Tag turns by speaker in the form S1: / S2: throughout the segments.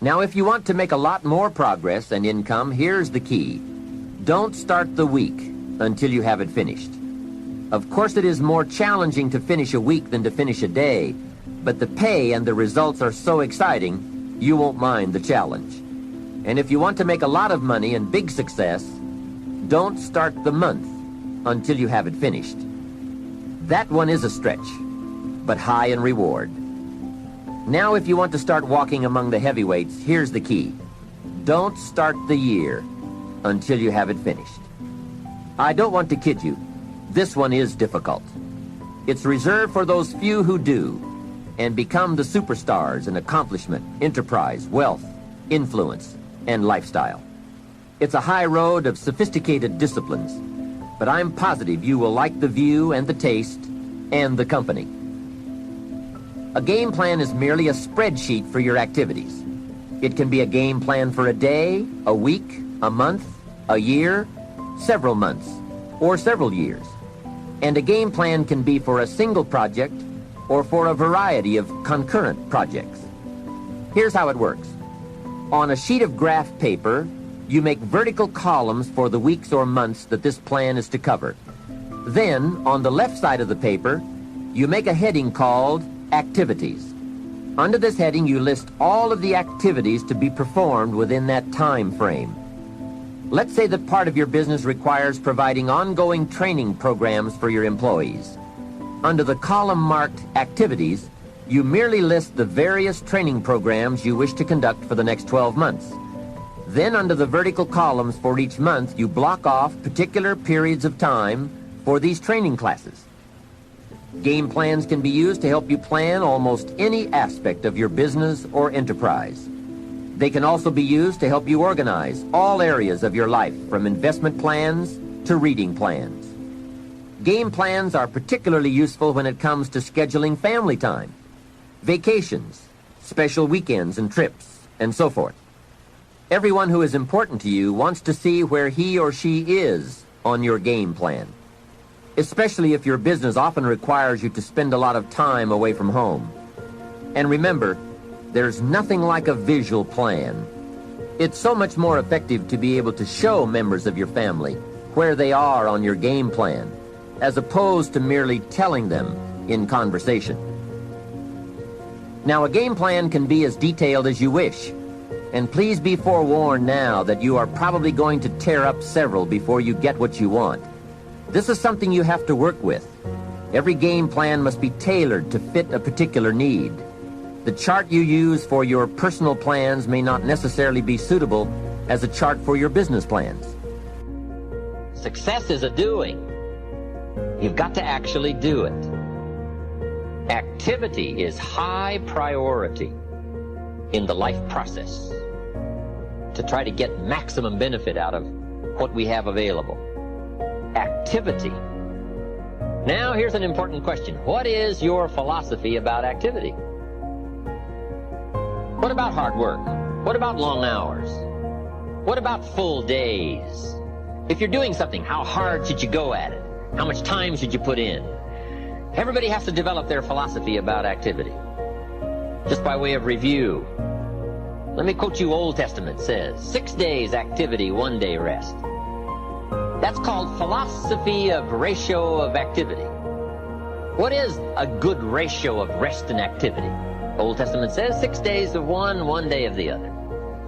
S1: Now, if you want to make a lot more progress and income, here's the key. Don't start the week until you have it finished. Of course, it is more challenging to finish a week than to finish a day, but the pay and the results are so exciting, you won't mind the challenge. And if you want to make a lot of money and big success, don't start the month until you have it finished. That one is a stretch, but high in reward. Now, if you want to start walking among the heavyweights, here's the key. Don't start the year until you have it finished. I don't want to kid you. This one is difficult. It's reserved for those few who do and become the superstars in accomplishment, enterprise, wealth, influence, and lifestyle. It's a high road of sophisticated disciplines, but I'm positive you will like the view and the taste and the company. A game plan is merely a spreadsheet for your activities. It can be a game plan for a day, a week, a month, a year, several months, or several years. And a game plan can be for a single project or for a variety of concurrent projects. Here's how it works. On a sheet of graph paper, you make vertical columns for the weeks or months that this plan is to cover. Then, on the left side of the paper, you make a heading called Activities. Under this heading, you list all of the activities to be performed within that time frame. Let's say that part of your business requires providing ongoing training programs for your employees. Under the column marked Activities, you merely list the various training programs you wish to conduct for the next 12 months. Then under the vertical columns for each month, you block off particular periods of time for these training classes. Game plans can be used to help you plan almost any aspect of your business or enterprise. They can also be used to help you organize all areas of your life, from investment plans to reading plans. Game plans are particularly useful when it comes to scheduling family time, vacations, special weekends and trips, and so forth. Everyone who is important to you wants to see where he or she is on your game plan, especially if your business often requires you to spend a lot of time away from home. And remember, there's nothing like a visual plan. It's so much more effective to be able to show members of your family where they are on your game plan, as opposed to merely telling them in conversation. Now, a game plan can be as detailed as you wish, and please be forewarned now that you are probably going to tear up several before you get what you want. This is something you have to work with. Every game plan must be tailored to fit a particular need. The chart you use for your personal plans may not necessarily be suitable as a chart for your business plans. Success is a doing. You've got to actually do it. Activity is high priority in the life process to try to get maximum benefit out of what we have available. Activity. Now, here's an important question. What is your philosophy about activity? What about hard work? What about long hours? What about full days? If you're doing something, how hard should you go at it? How much time should you put in? Everybody has to develop their philosophy about activity. Just by way of review, let me quote you. Old Testament says, 6 days activity, 1 day rest. That's called philosophy of ratio of activity. What is a good ratio of rest and activity? Old Testament says 6 days of one, 1 day of the other.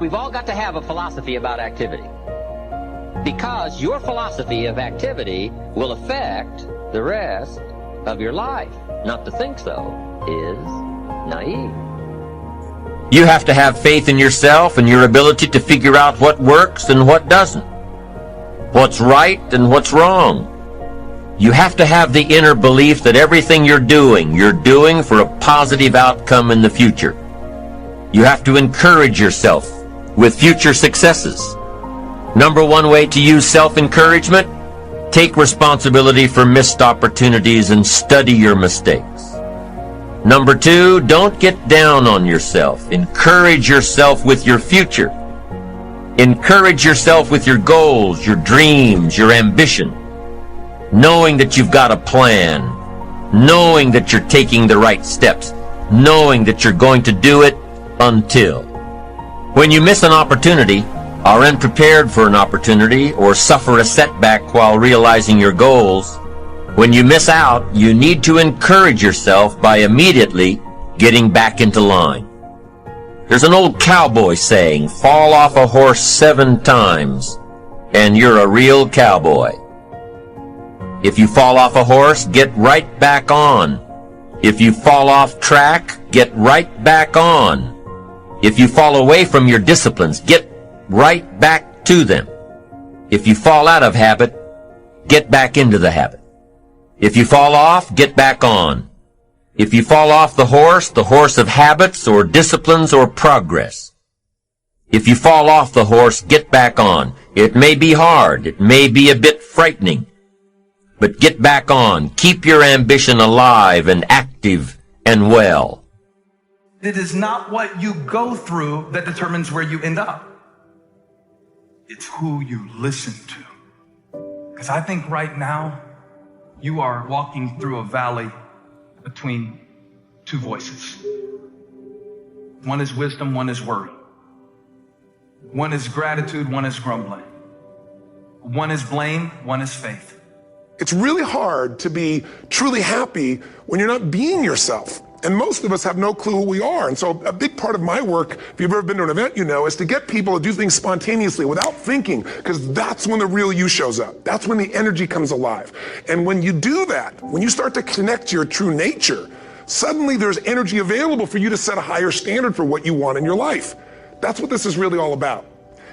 S1: We've all got to have a philosophy about activity, because your philosophy of activity will affect the rest of your life. Not to think so is naive. You have to have faith in yourself and your ability to figure out what works and what doesn't, what's right and what's wrong. You have to have the inner belief that everything you're doing for a positive outcome in the future. You have to encourage yourself with future successes. Number one way to use self-encouragement: take responsibility for missed opportunities and study your mistakes. Number two, don't get down on yourself. Encourage yourself with your future. Encourage yourself with your goals, your dreams, your ambition, knowing that you've got a plan, knowing that you're taking the right steps, knowing that you're going to do it until. When you miss an opportunity, are unprepared for an opportunity, or suffer a setback while realizing your goals, when you miss out, you need to encourage yourself by immediately getting back into line. There's an old cowboy saying, fall off a horse 7 times, and you're a real cowboy. If you fall off a horse, get right back on. If you fall off track, get right back on. If you fall away from your disciplines, get right back to them. If you fall out of habit, get back into the habit. If you fall off, get back on. If you fall off the horse of habits or disciplines or progress. If you fall off the horse, get back on. It may be hard, it may be a bit frightening, but get back on. Keep your ambition alive and active and well.
S2: It is not what you go through that determines where you end up. It's who you listen to. Because I think right now, you are walking through a valley between 2 voices. One is wisdom, one is worry. One is gratitude, one is grumbling. One is blame, one is faith.
S3: It's really hard to be truly happy when you're not being yourself. And most of us have no clue who we are. And so a big part of my work, if you've ever been to an event, you know, is to get people to do things spontaneously without thinking, because that's when the real you shows up. That's when the energy comes alive. And when you do that, when you start to connect to your true nature, suddenly there's energy available for you to set a higher standard for what you want in your life. That's what this is really all about.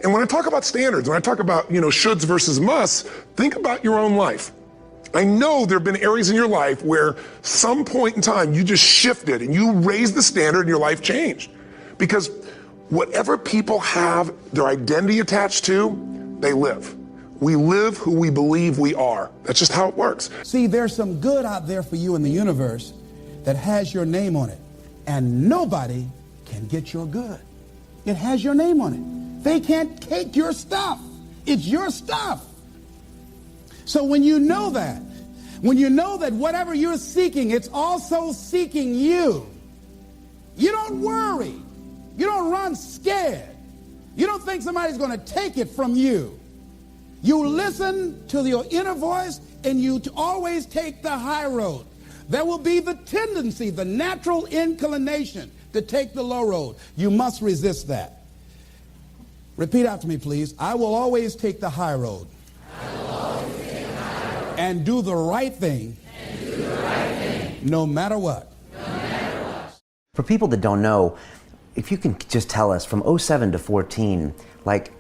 S3: And when I talk about standards, when I talk about, shoulds versus musts, think about your own life. I know there have been areas in your life where some point in time you just shifted and you raised the standard and your life changed. Because whatever people have their identity attached to, they live. We live who we believe we are. That's just how it works.
S4: See, there's some good out there for you in the universe that has your name on it. And nobody can get your good. It has your name on it. They can't take your stuff. It's your stuff. So when you know that whatever you're seeking, it's also seeking you, you don't worry. You don't run scared. You don't think somebody's going to take it from you. You listen to your inner voice and you always take the high road. There will be the tendency, the natural inclination to take the low road. You must resist that. Repeat after me, please. I will always take the high road. And do the right thing, no matter what.
S5: For people that don't know, if you can just tell us from 07 to 14, like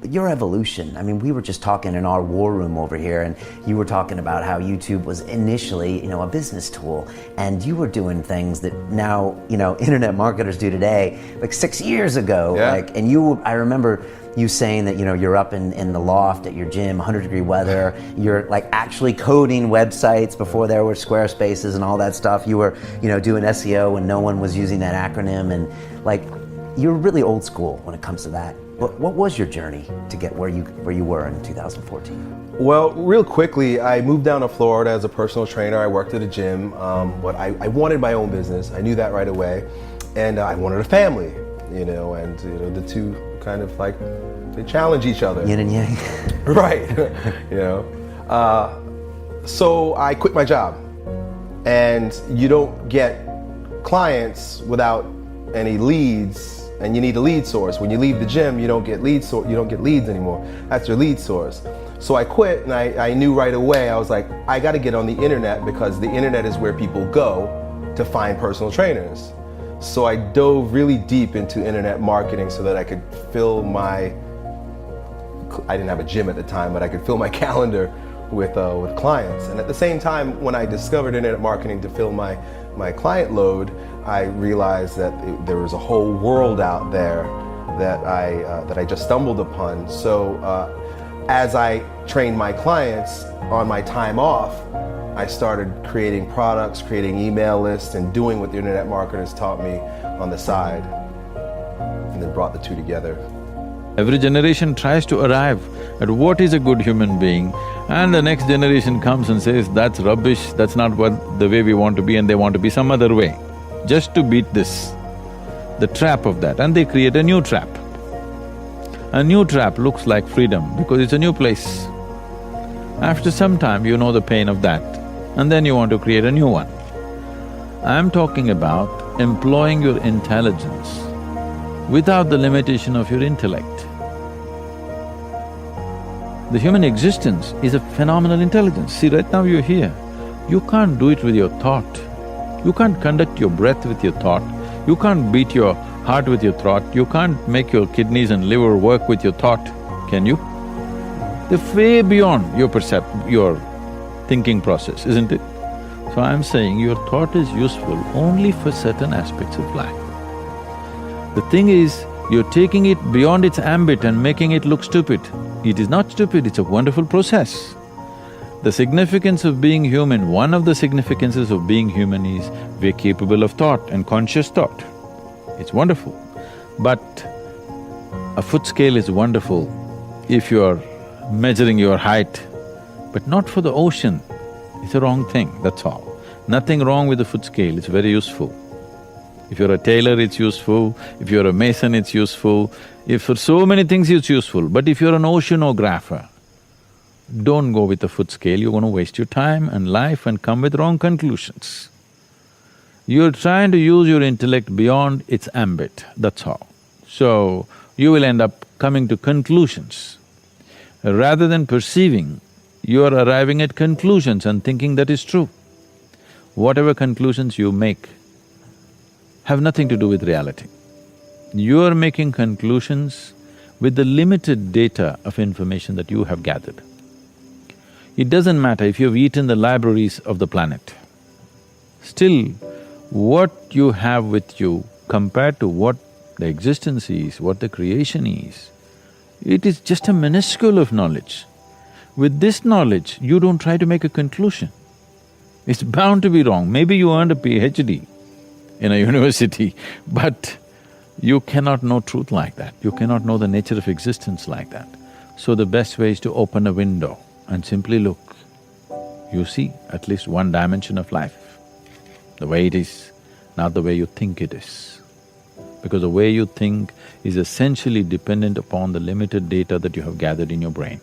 S5: your evolution. I mean, we were just talking in our war room over here, and you were talking about how YouTube was initially, a business tool, and you were doing things that now, internet marketers do today, like 6 years ago.
S6: Yeah.
S5: I remember you saying that, you're up in the loft at your gym, 100-degree weather, you're like actually coding websites before there were Squarespaces and all that stuff. You were, doing SEO when no one was using that acronym, and like, you're really old school when it comes to that. What was your journey to get where you were in 2014?
S6: Well, real quickly, I moved down to Florida as a personal trainer. I worked at a gym, but I wanted my own business. I knew that right away, and I wanted a family, and the two kind of like, they challenge each other.
S5: Yin and yang.
S6: Right, So I quit my job, and you don't get clients without any leads. And you need a lead source. When you leave the gym, you don't get leads anymore. That's your lead source. So I quit, and I knew right away, I was like, I gotta get on the internet, because the internet is where people go to find personal trainers. So I dove really deep into internet marketing so that I could fill I didn't have a gym at the time, but I could fill my calendar with clients. And at the same time, when I discovered internet marketing to fill my client load, I realized that there was a whole world out there that I just stumbled upon. So as I trained my clients on my time off, I started creating products, creating email lists, and doing what the internet marketers taught me on the side, and then brought the two together.
S7: Every generation tries to arrive at what is a good human being, and the next generation comes and says, that's rubbish, that's not the way we want to be, and they want to be some other way. Just to beat this, the trap of that, and they create a new trap. A new trap looks like freedom because it's a new place. After some time, you know the pain of that, and then you want to create a new one. I'm talking about employing your intelligence without the limitation of your intellect. The human existence is a phenomenal intelligence. See, right now you're here. You can't do it with your thought. You can't conduct your breath with your thought. You can't beat your heart with your thought. You can't make your kidneys and liver work with your thought, can you? They're way beyond your thinking process, isn't it? So I'm saying your thought is useful only for certain aspects of life. The thing is, you're taking it beyond its ambit and making it look stupid. It is not stupid, it's a wonderful process. The significance of being human, one of the significances of being human is we're capable of thought and conscious thought. It's wonderful. But a foot scale is wonderful if you're measuring your height, but not for the ocean. It's a wrong thing, that's all. Nothing wrong with the foot scale, it's very useful. If you're a tailor, it's useful. If you're a mason, it's useful. If for so many things, it's useful. But if you're an oceanographer, don't go with the foot scale, you're going to waste your time and life and come with wrong conclusions. You're trying to use your intellect beyond its ambit, that's all. So, you will end up coming to conclusions. Rather than perceiving, you are arriving at conclusions and thinking that is true. Whatever conclusions you make have nothing to do with reality. You are making conclusions with the limited data of information that you have gathered. It doesn't matter if you've eaten the libraries of the planet. Still, what you have with you compared to what the existence is, what the creation is, it is just a minuscule of knowledge. With this knowledge, you don't try to make a conclusion. It's bound to be wrong. Maybe you earned a PhD in a university, but you cannot know truth like that. You cannot know the nature of existence like that. So the best way is to open a window and simply look. You see at least one dimension of life, the way it is, not the way you think it is. Because the way you think is essentially dependent upon the limited data that you have gathered in your brain.